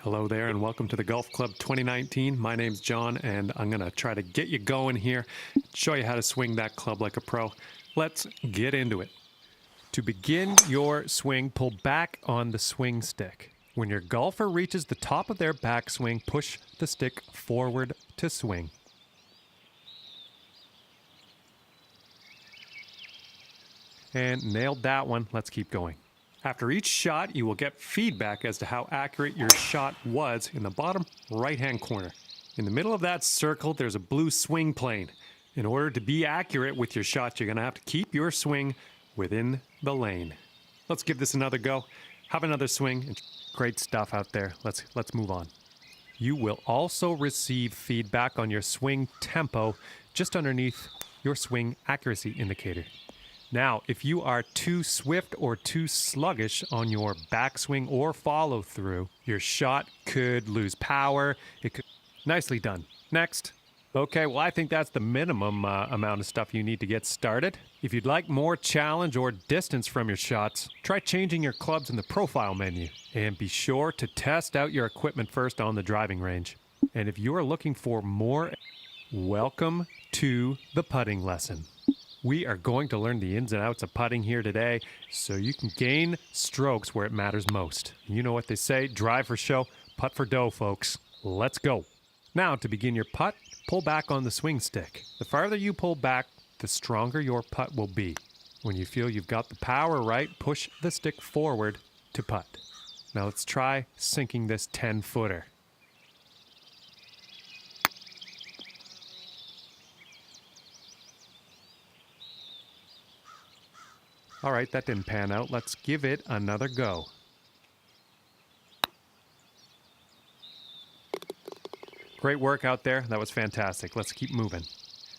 Hello there and welcome to the Golf Club 2019. My name's John and I'm going to try to get you going here, show you how to swing that club like a pro. Let's get into it. To begin your swing, pull back on the swing stick. When your golfer reaches the top of their backswing, push the stick forward to swing. And nailed that one. Let's keep going. After each shot, you will get feedback as to how accurate your shot was in the bottom right-hand corner. In the middle of that circle, there's a blue swing plane. In order to be accurate with your shot, you're going to have to keep your swing within the lane. Let's give this another go. Have another swing. Great stuff out there. Let's move on. You will also receive feedback on your swing tempo just underneath your swing accuracy indicator. Now, if you are too swift or too sluggish on your backswing or follow through, your shot could lose power. Nicely done. Next. Okay, well, I think that's the minimum amount of stuff you need to get started. If you'd like more challenge or distance from your shots, try changing your clubs in the profile menu. And be sure to test out your equipment first on the driving range. And if you are looking for more, welcome to the putting lesson. We are going to learn the ins and outs of putting here today so you can gain strokes where it matters most. You know what they say, drive for show, putt for dough, folks. Let's go. Now, to begin your putt, pull back on the swing stick. The farther you pull back, the stronger your putt will be. When you feel you've got the power right, push the stick forward to putt. Now let's try sinking this 10-footer. All right, that didn't pan out. Let's give it another go. Great work out there. That was fantastic. Let's keep moving.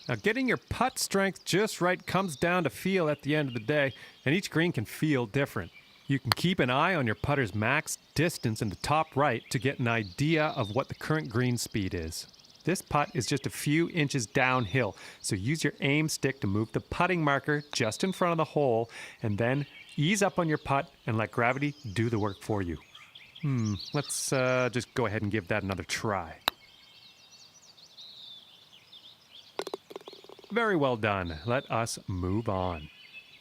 Now, getting your putt strength just right comes down to feel at the end of the day, and each green can feel different. You can keep an eye on your putter's max distance in the top right to get an idea of what the current green speed is. This putt is just a few inches downhill, so use your aim stick to move the putting marker just in front of the hole, and then ease up on your putt and let gravity do the work for you. Let's just go ahead and give that another try. Very well done. Let us move on.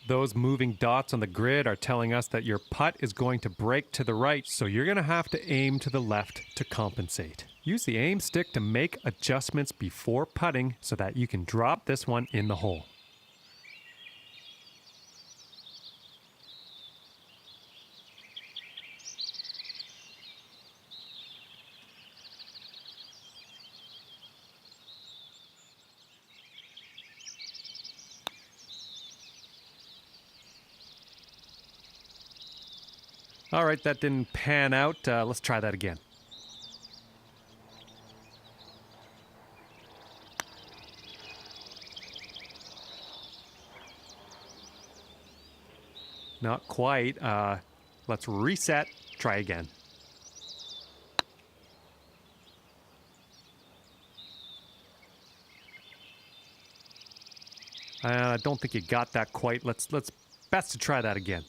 Those moving dots on the grid are telling us that your putt is going to break to the right, so you're going to have to aim to the left to compensate. Use the aim stick to make adjustments before putting so that you can drop this one in the hole. All right, that didn't pan out. Let's try that again. Not quite. Let's reset. Try again. I don't think you got that quite. Let's best to try that again.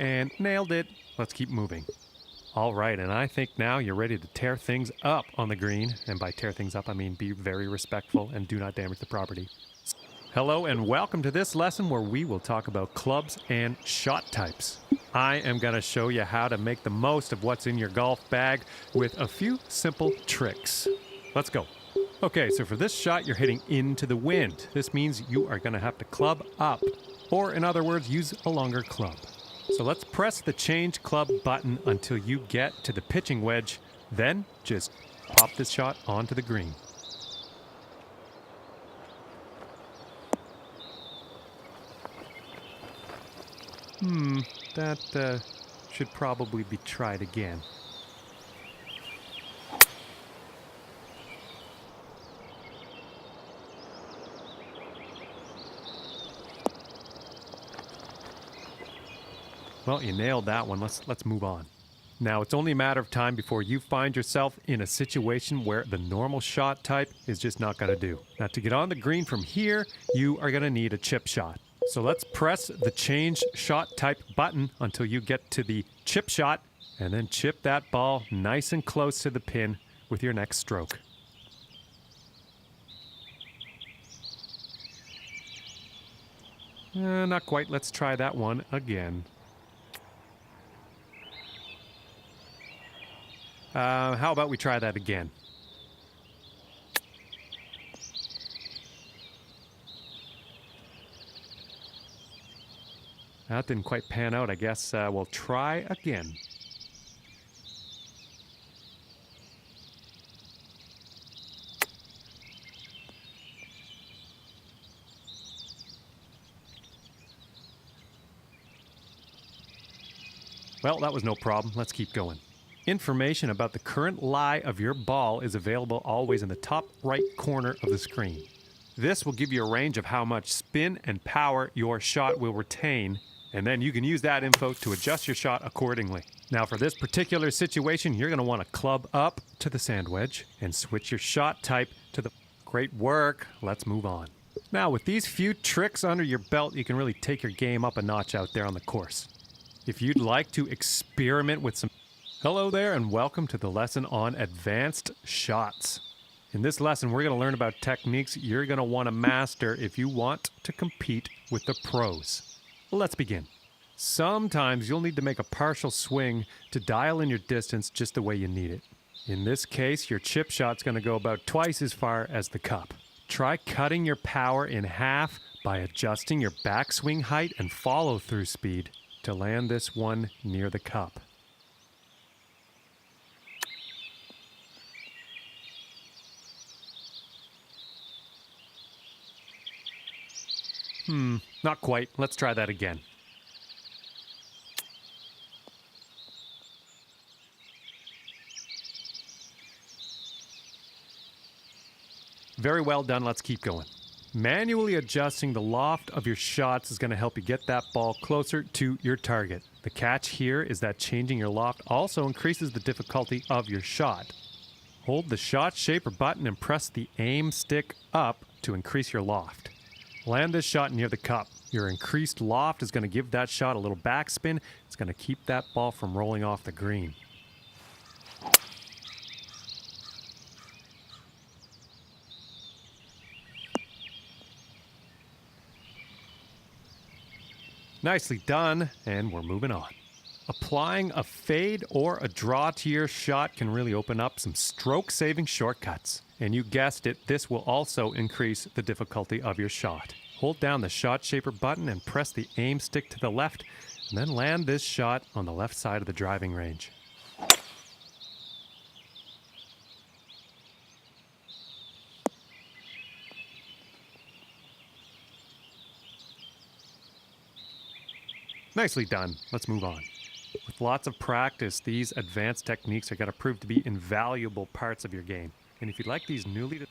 And nailed it. Let's keep moving. All right, and I think now you're ready to tear things up on the green. And by tear things up, I mean be very respectful and do not damage the property. Hello and welcome to this lesson where we will talk about clubs and shot types. I am going to show you how to make the most of what's in your golf bag with a few simple tricks. Let's go. Okay, so for this shot, you're hitting into the wind. This means you are going to have to club up, or in other words, use a longer club. So let's press the change club button until you get to the pitching wedge, then just pop this shot onto the green. That should probably be tried again. Well, you nailed that one. Let's move on. Now, it's only a matter of time before you find yourself in a situation where the normal shot type is just not going to do. Now, to get on the green from here, you are going to need a chip shot. So let's press the change shot type button until you get to the chip shot, and then chip that ball nice and close to the pin with your next stroke. Not quite. Let's try that one again. How about we try that again? That didn't quite pan out. I guess we'll try again. Well, that was no problem. Let's keep going. Information about the current lie of your ball is available always in the top right corner of the screen. This will give you a range of how much spin and power your shot will retain, and then you can use that info to adjust your shot accordingly. Now, for this particular situation, you're going to want to club up to the sand wedge and switch your shot type to the... Great work. Let's move on. Now, with these few tricks under your belt, you can really take your game up a notch out there on the course. If you'd like to experiment with some... Hello there, and welcome to the lesson on advanced shots. In this lesson, we're going to learn about techniques you're going to want to master if you want to compete with the pros. Let's begin. Sometimes you'll need to make a partial swing to dial in your distance just the way you need it. In this case, your chip shot's going to go about twice as far as the cup. Try cutting your power in half by adjusting your backswing height and follow-through speed to land this one near the cup. Not quite. Let's try that again. Very well done. Let's keep going. Manually adjusting the loft of your shots is going to help you get that ball closer to your target. The catch here is that changing your loft also increases the difficulty of your shot. Hold the shot shaper button and press the aim stick up to increase your loft. Land this shot near the cup. Your increased loft is going to give that shot a little backspin. It's going to keep that ball from rolling off the green. Nicely done, and we're moving on. Applying a fade or a draw to your shot can really open up some stroke-saving shortcuts. And you guessed it, this will also increase the difficulty of your shot. Hold down the shot shaper button and press the aim stick to the left, and then land this shot on the left side of the driving range. Nicely done. Let's move on. With lots of practice, these advanced techniques are going to prove to be invaluable parts of your game. And if you'd like these newly...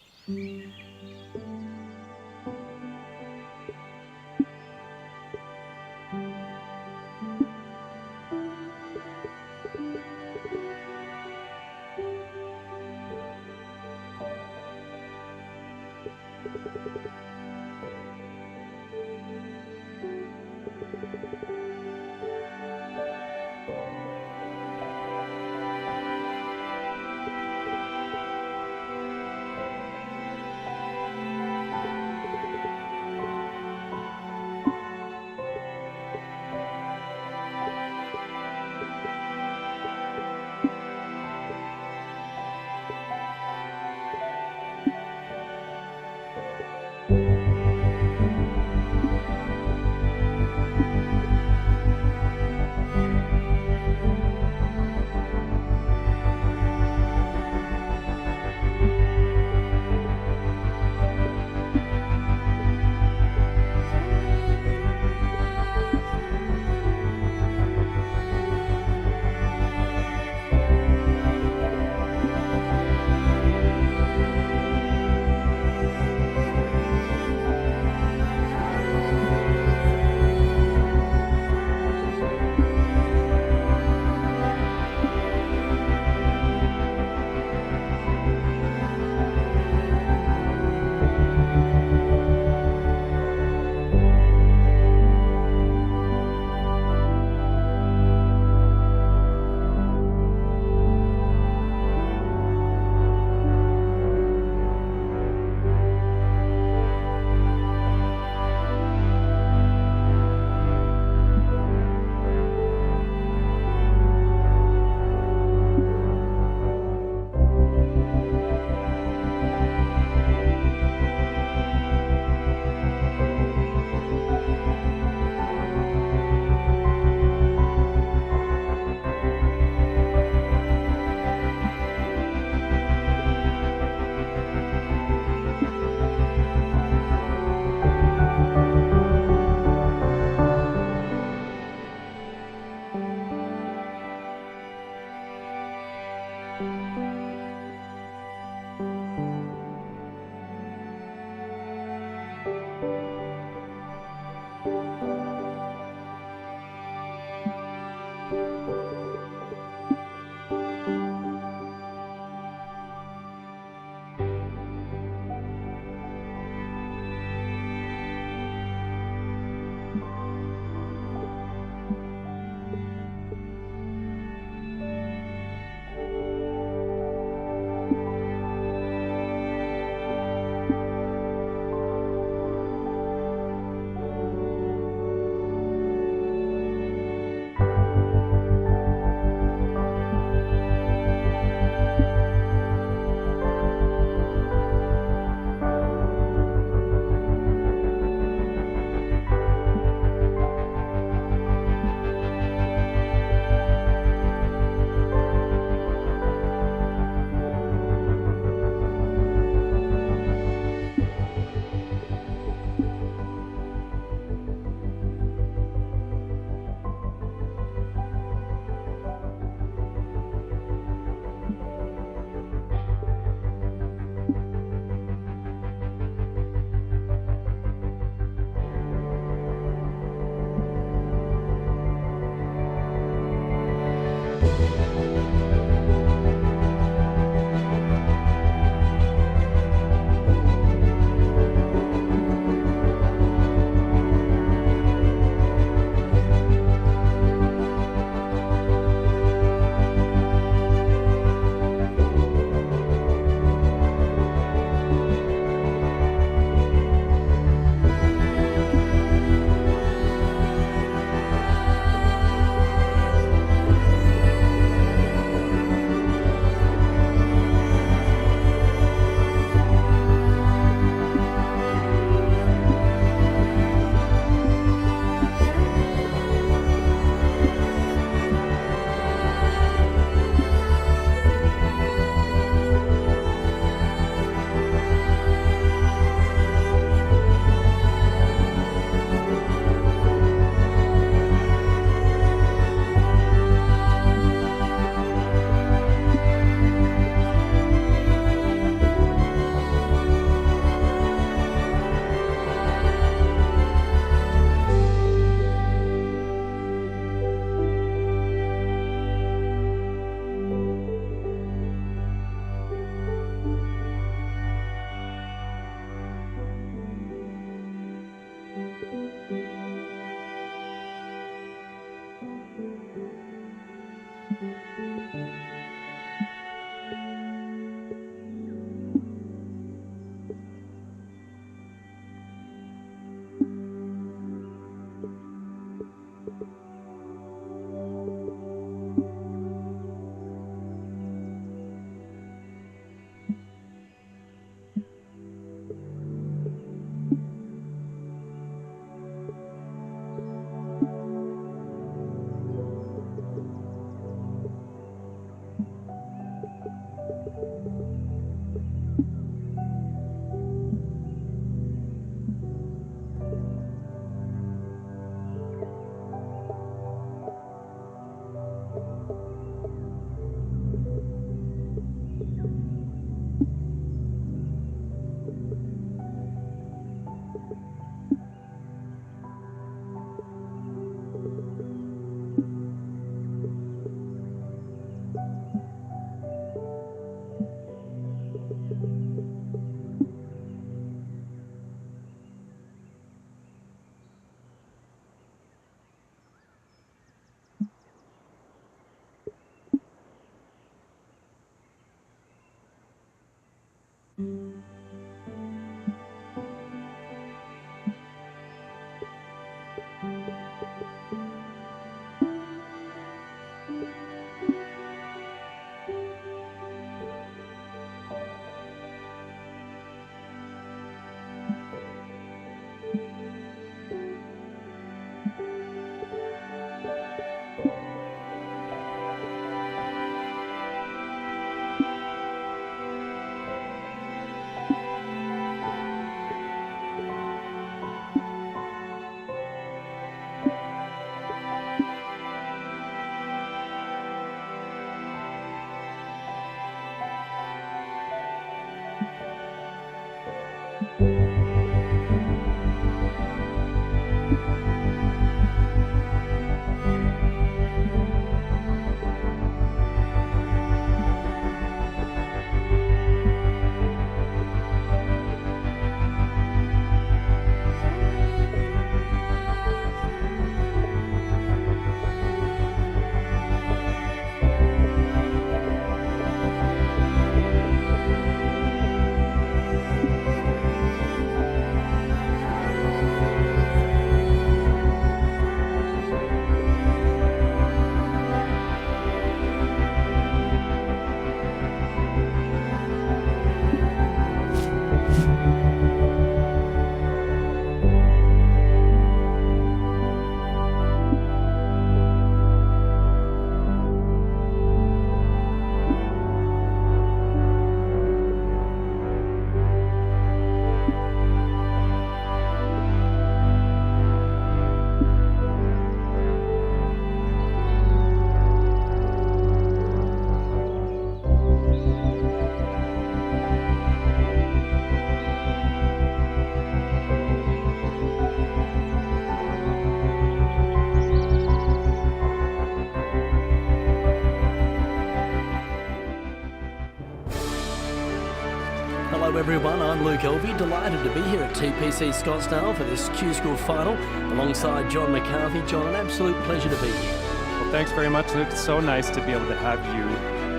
everyone, I'm Luke Elvey, delighted to be here at TPC Scottsdale for this Q School final alongside John McCarthy. John, an absolute pleasure to be here. Well, thanks very much, Luke. It's so nice to be able to have you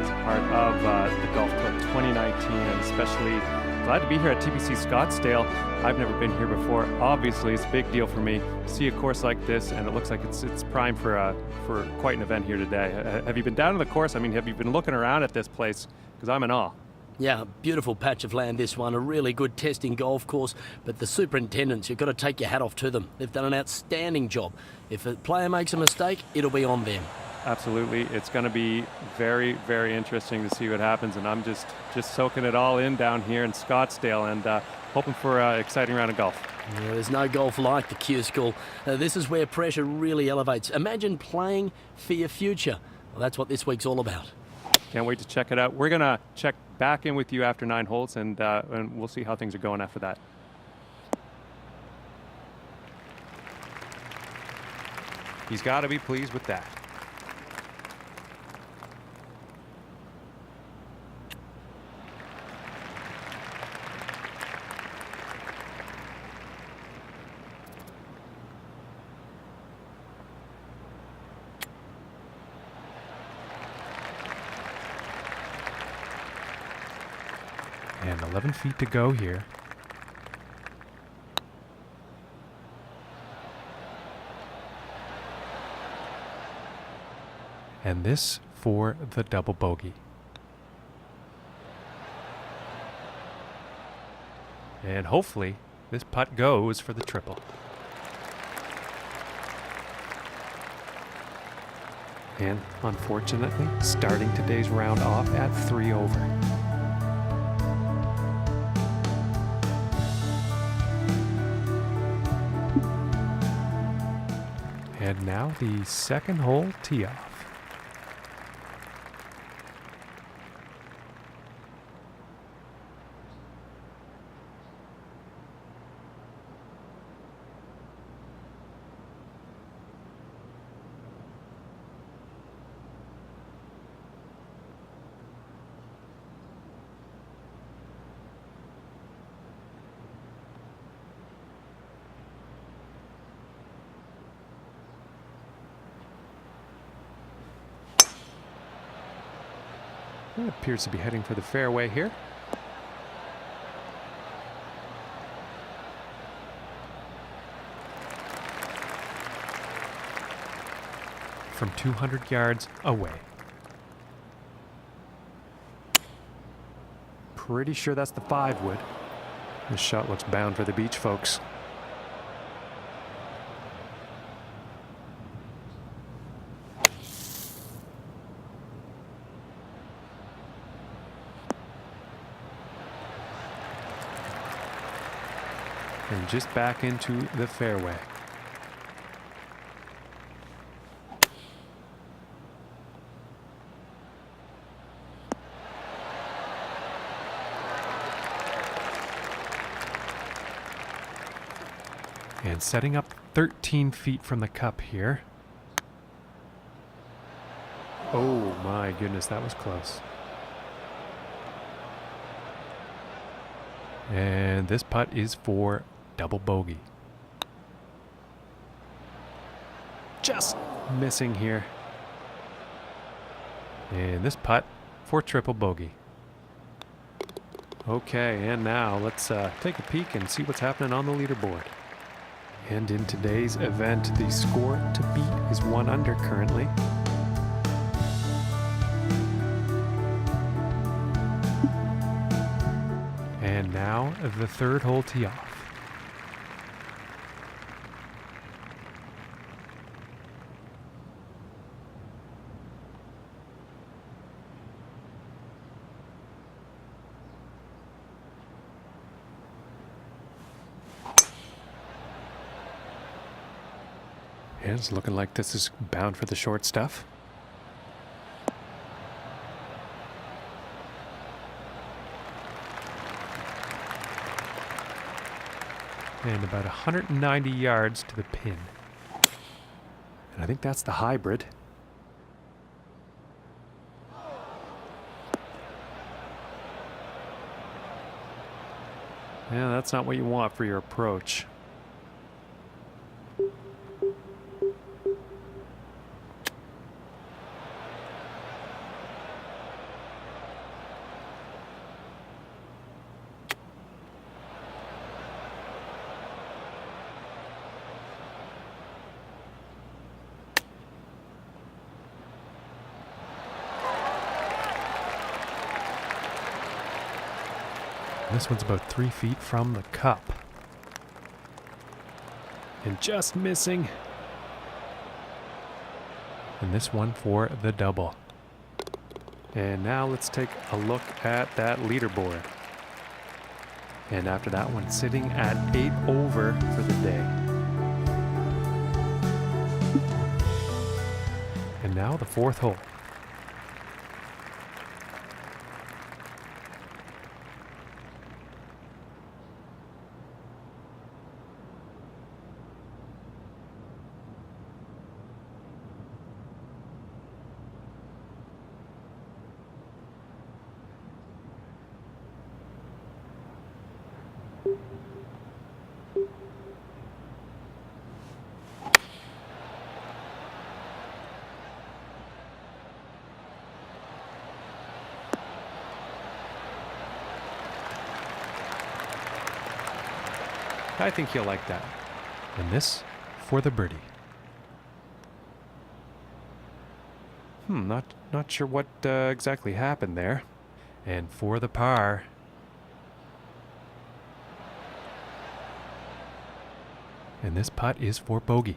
as a part of the Golf Club 2019, and especially glad to be here at TPC Scottsdale. I've never been here before. Obviously, it's a big deal for me to see a course like this, and it looks like it's prime for quite an event here today. Have you been down to the course? I mean, have you been looking around at this place? Because I'm in awe. Yeah, beautiful patch of land, this one. A really good testing golf course. But the superintendents, you've got to take your hat off to them. They've done an outstanding job. If a player makes a mistake, it'll be on them. Absolutely. It's going to be very, very interesting to see what happens. And I'm just soaking it all in down here in Scottsdale and hoping for an exciting round of golf. Yeah, there's no golf like the Q School. This is where pressure really elevates. Imagine playing for your future. Well, that's what this week's all about. Can't wait to check it out. We're going to check back in with you after 9 holes, and we'll see how things are going after that. He's got to be pleased with that. And 11 feet to go here. And this for the double bogey. And hopefully this putt goes for the triple. And unfortunately, starting today's round off at 3 over. And now the second hole tee off. It appears to be heading for the fairway here. From 200 yards away. Pretty sure that's the 5-wood. This shot looks bound for the beach, folks. And just back into the fairway. And setting up 13 feet from the cup here. Oh my goodness, that was close. And this putt is for double bogey. Just missing here. And this putt for triple bogey. Okay, and now let's take a peek and see what's happening on the leaderboard. And in today's event, the score to beat is 1 under currently. And now the third hole tee off. And it's looking like this is bound for the short stuff. And about 190 yards to the pin. And I think that's the hybrid. Yeah, that's not what you want for your approach. This one's about 3 feet from the cup. And just missing. And this one for the double. And now let's take a look at that leaderboard. And after that one, sitting at 8 over for the day. And now the 4th hole. I think he'll like that. And this for the birdie. Not sure what exactly happened there. And for the par. And this putt is for bogey.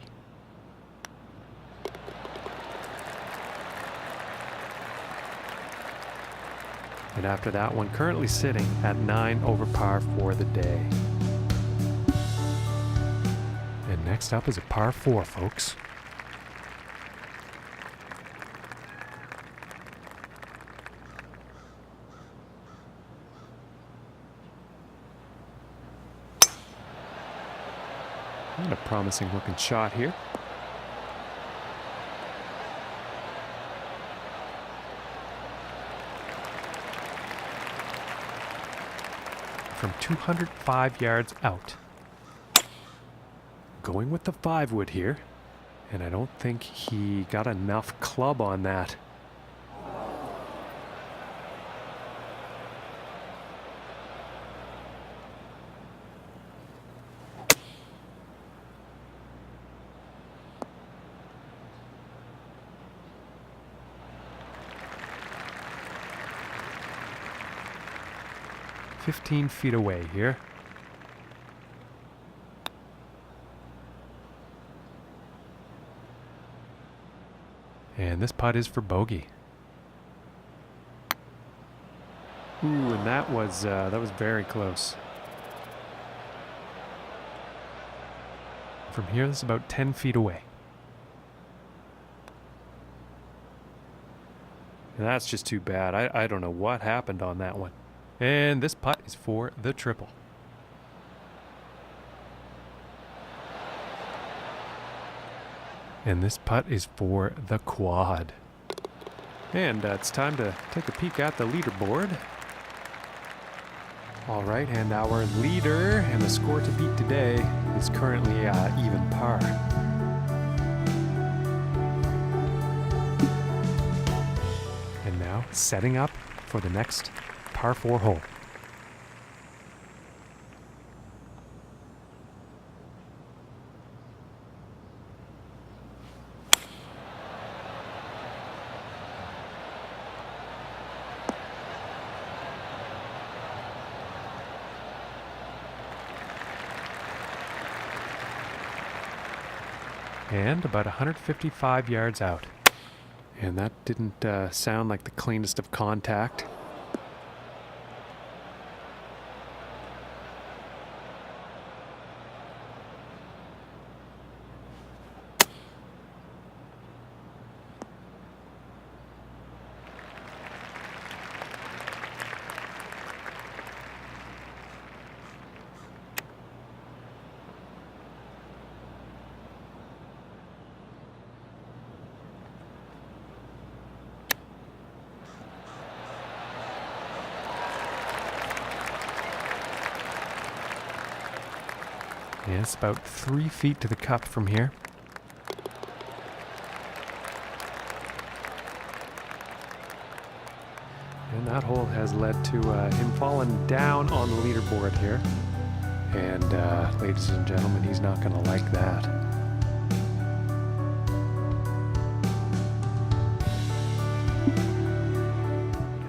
And after that one, currently sitting at 9 over par for the day. And next up is a par 4, folks. And a promising looking shot here. From 205 yards out. Going with the 5-wood here. And I don't think he got enough club on that. "15 feet away here. And this putt is for bogey. Ooh, and that was very close. From here, this is about 10 feet away. And that's just too bad. I don't know what happened on that one. And this putt is for the triple. And this putt is for the quad. And it's time to take a peek at the leaderboard. All right, and our leader and the score to beat today is currently even par. And now setting up for the next par 4 hole. And about 155 yards out. And that didn't sound like the cleanest of contact. Yeah, it's about 3 feet to the cup from here. And that hole has led to him falling down on the leaderboard here. And ladies and gentlemen, he's not going to like that.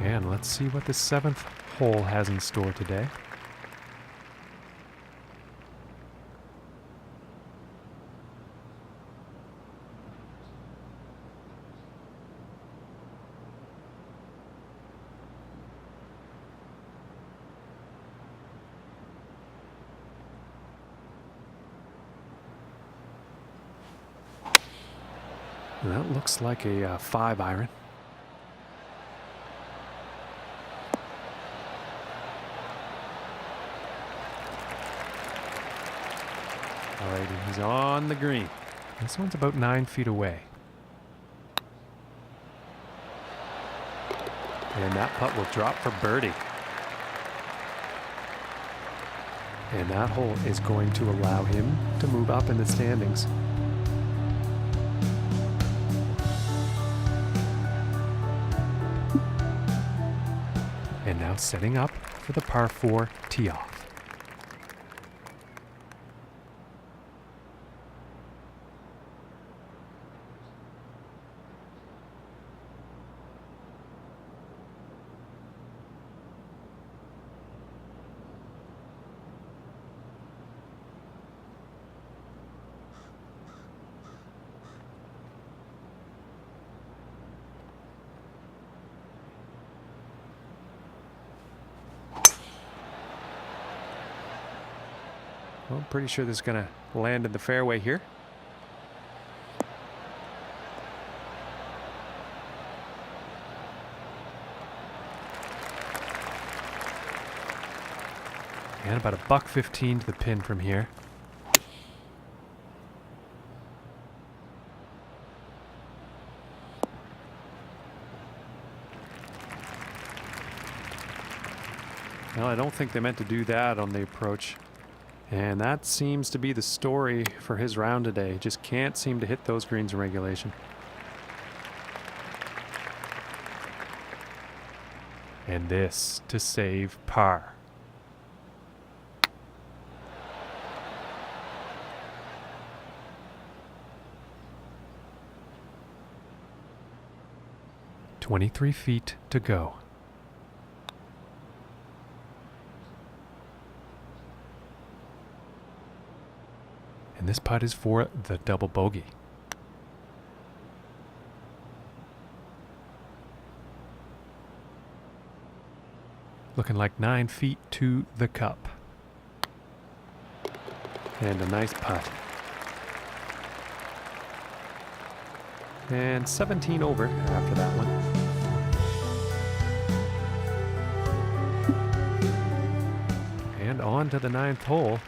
And let's see what the 7th hole has in store today. That looks like a 5 iron. Alrighty, he's on the green. This one's about 9 feet away. And that putt will drop for birdie. And that hole is going to allow him to move up in the standings. And now setting up for the par 4 tee off. Well, I'm pretty sure this is going to land in the fairway here. And about $1.15 to the pin from here. Well, I don't think they meant to do that on the approach. And that seems to be the story for his round today. Just can't seem to hit those greens in regulation. And this to save par. "23 feet to go." And this putt is for the double bogey. Looking like 9 feet to the cup. And a nice putt. And 17 over after that one. And on to the 9th hole.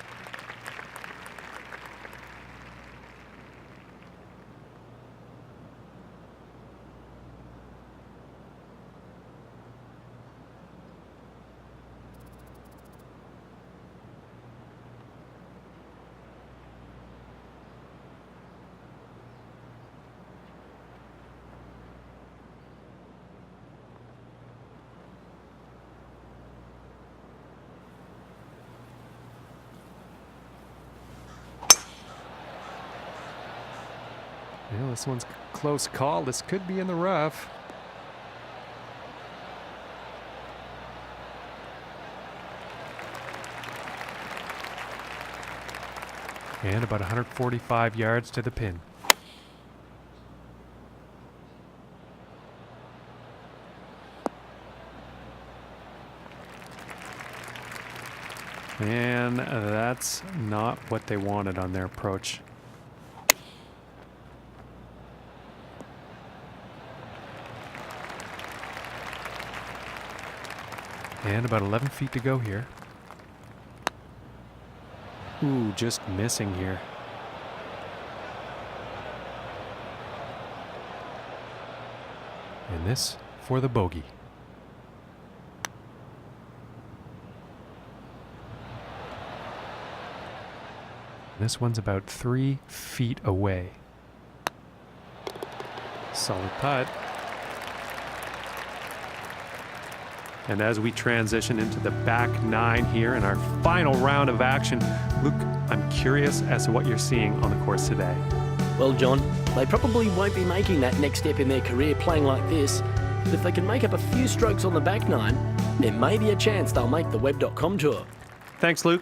Well, this one's a close call. This could be in the rough. And about 145 yards to the pin. And that's not what they wanted on their approach. And about 11 feet to go here. Ooh, just missing here. And this for the bogey. This one's about 3 feet away. Solid putt. And as we transition into the back 9 here in our final round of action, Luke, I'm curious as to what you're seeing on the course today. Well, John, they probably won't be making that next step in their career playing like this. But if they can make up a few strokes on the back 9, there may be a chance they'll make the Web.com tour. Thanks, Luke.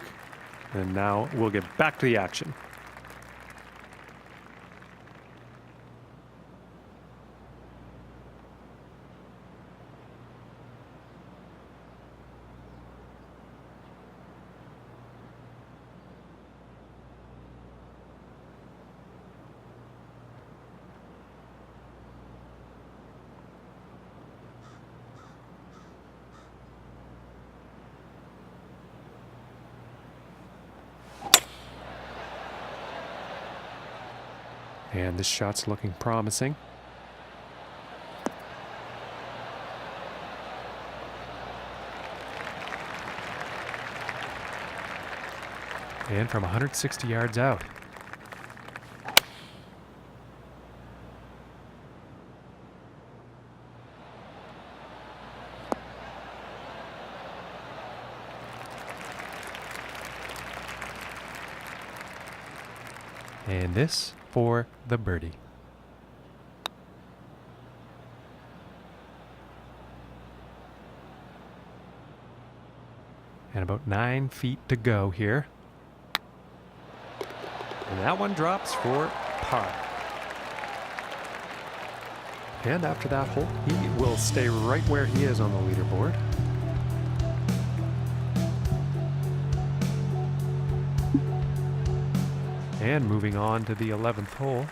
And now we'll get back to the action. And this shot's looking promising. And from 160 yards out. And this for the birdie. And about 9 feet to go here. And that one drops for par. And after that hole, he will stay right where he is on the leaderboard. And moving on to the 11th hole.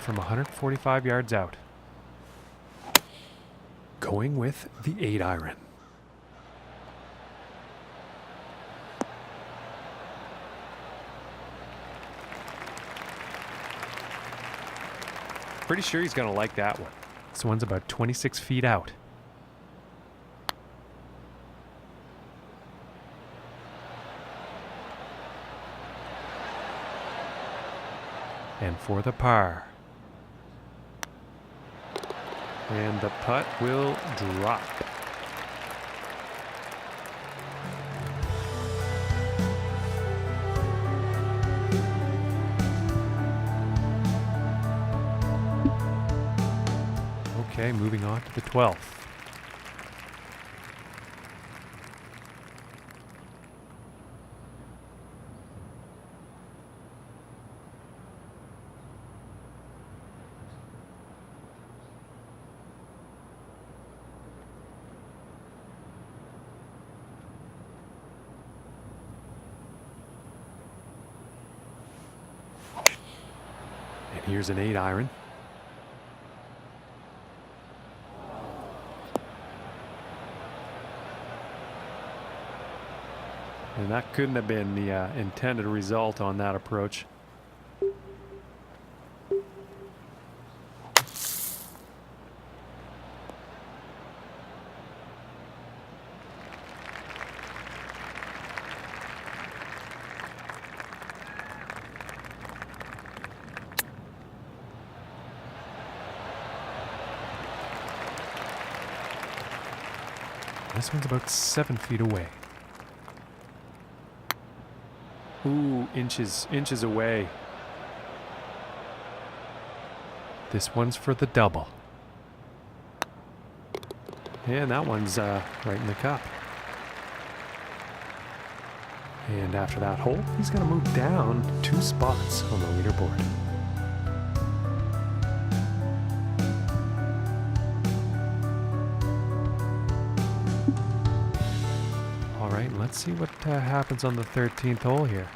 From 145 yards out. Going with the 8-iron. Pretty sure he's gonna like that one. This one's about 26 feet out. And for the par. And the putt will drop. Okay, moving on to the 12th. And here's an 8-iron. And that couldn't have been the intended result on that approach. This one's about 7 feet away. Ooh, inches away. This one's for the double. And that one's right in the cup. And after that hole, he's going to move down 2 spots on the leaderboard. All right, let's see what happens on the 13th hole here.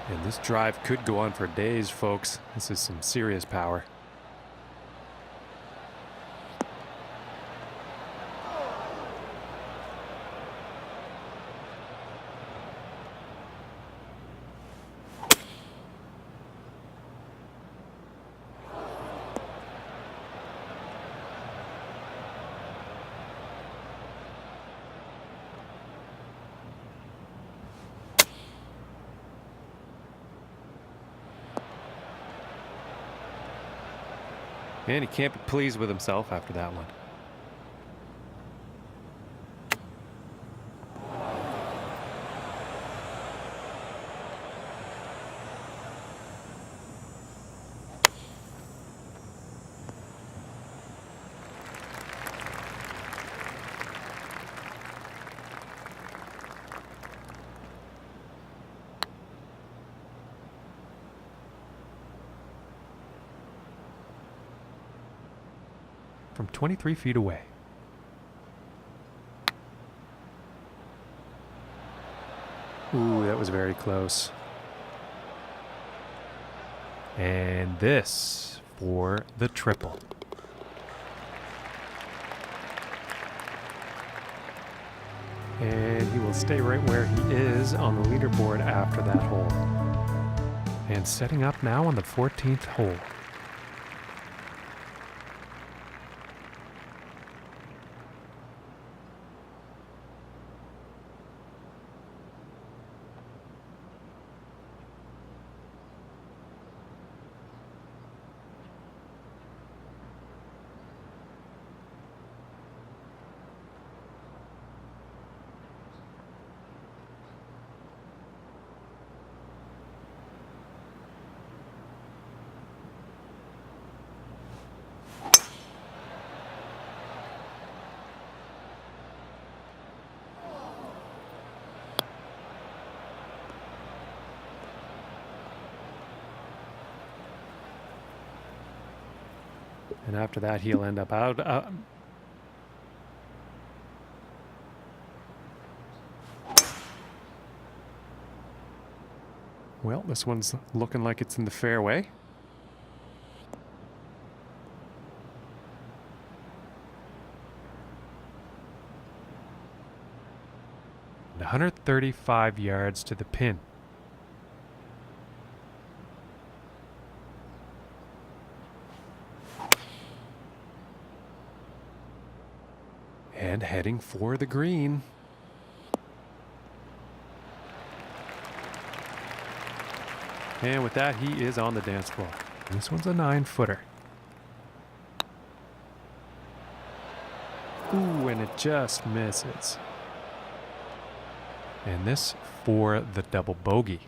And this drive could go on for days, folks. This is some serious power. And he can't be pleased with himself after that one. From 23 feet away. Ooh, that was very close. And this for the triple. And he will stay right where he is on the leaderboard after that hole. And setting up now on the 14th hole. And after that, he'll end up out. Well, this one's looking like it's in the fairway. And 135 yards to the pin. And heading for the green. And with that, he is on the dance floor. This one's a 9-footer. Ooh, and it just misses. And this for the double bogey.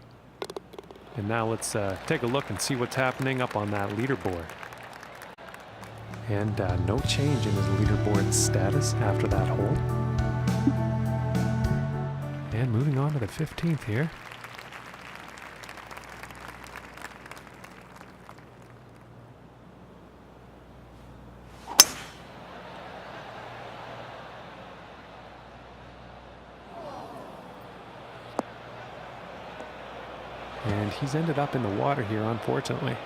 And now let's take a look and see what's happening up on that leaderboard. And no change in his leaderboard status after that hole. And moving on to the 15th here. And he's ended up in the water here, unfortunately.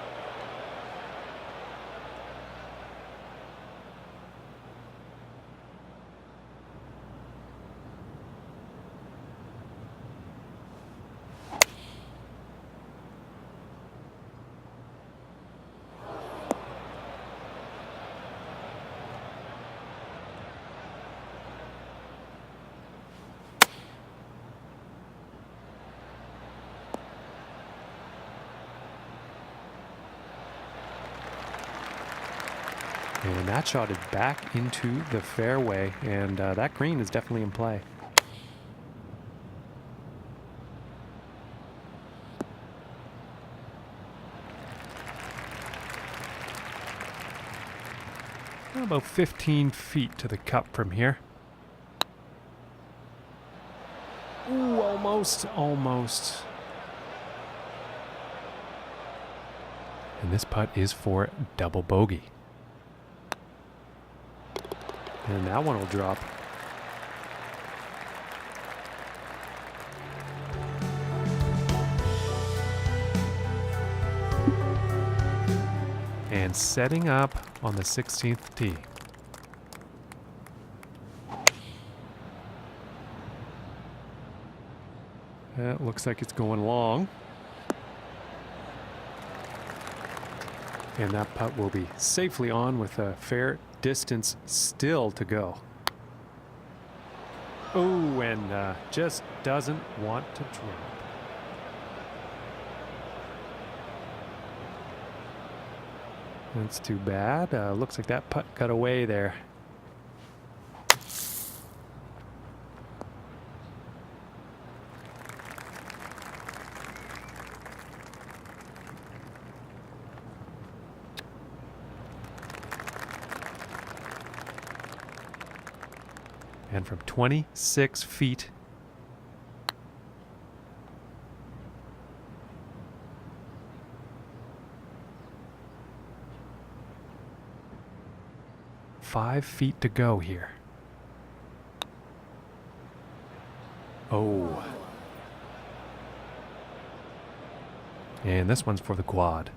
And that shot is back into the fairway, and that green is definitely in play. About 15 feet to the cup from here. Ooh, almost. And this putt is for double bogey. And that one will drop. And setting up on the 16th tee. It looks like it's going long. And that putt will be safely on with a fair distance still to go. Oh, and just doesn't want to drop. That's too bad. Looks like that putt got away there. And from 26 feet, five feet to go here. Oh. And this one's for the quad.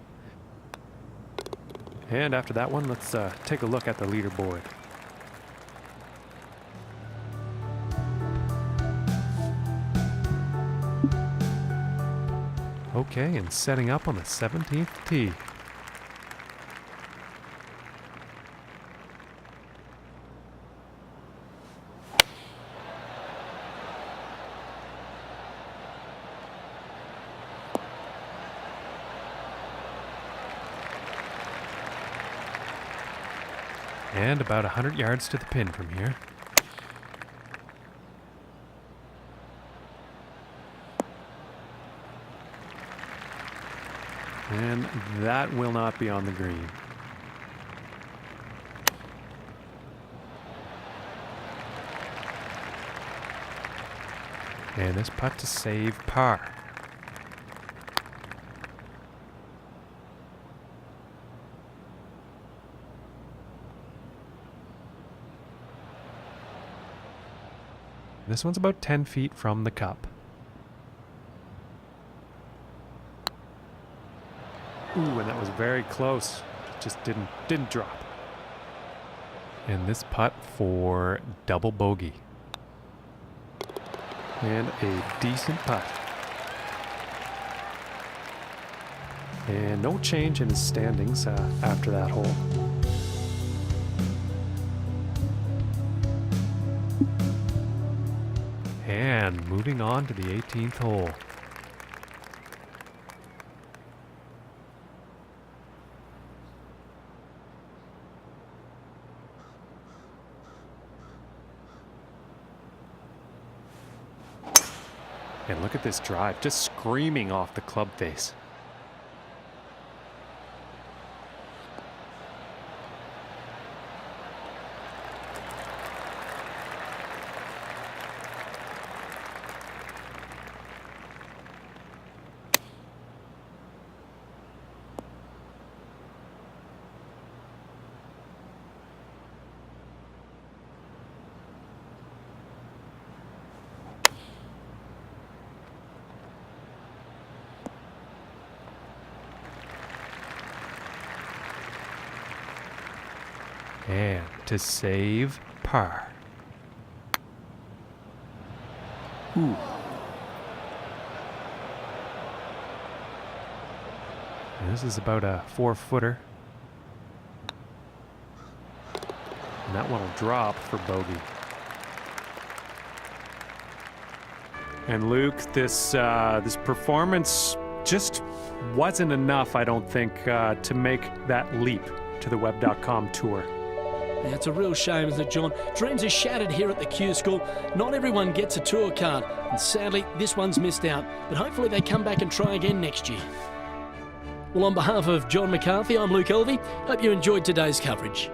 And after that one, let's take a look at the leaderboard. Okay, and setting up on the 17th tee. And about 100 yards to the pin from here. And that will not be on the green. And this putt to save par. This one's about 10 feet from the cup. Ooh, and that was very close. Just didn't drop. And this putt for double bogey. And a decent putt. And no change in his standings after that hole. And moving on to the 18th hole. And look at this drive, just screaming off the club face. And to save par. Ooh. And this is about a 4-footer. And that one will drop for bogey. And Luke, this performance just wasn't enough, I don't think, to make that leap to the Web.com tour. Yeah, it's a real shame, isn't it, John? Dreams are shattered here at the Q School. Not everyone gets a tour card, and sadly, this one's missed out. But hopefully they come back and try again next year. Well, on behalf of John McCarthy, I'm Luke Elvey. Hope you enjoyed today's coverage.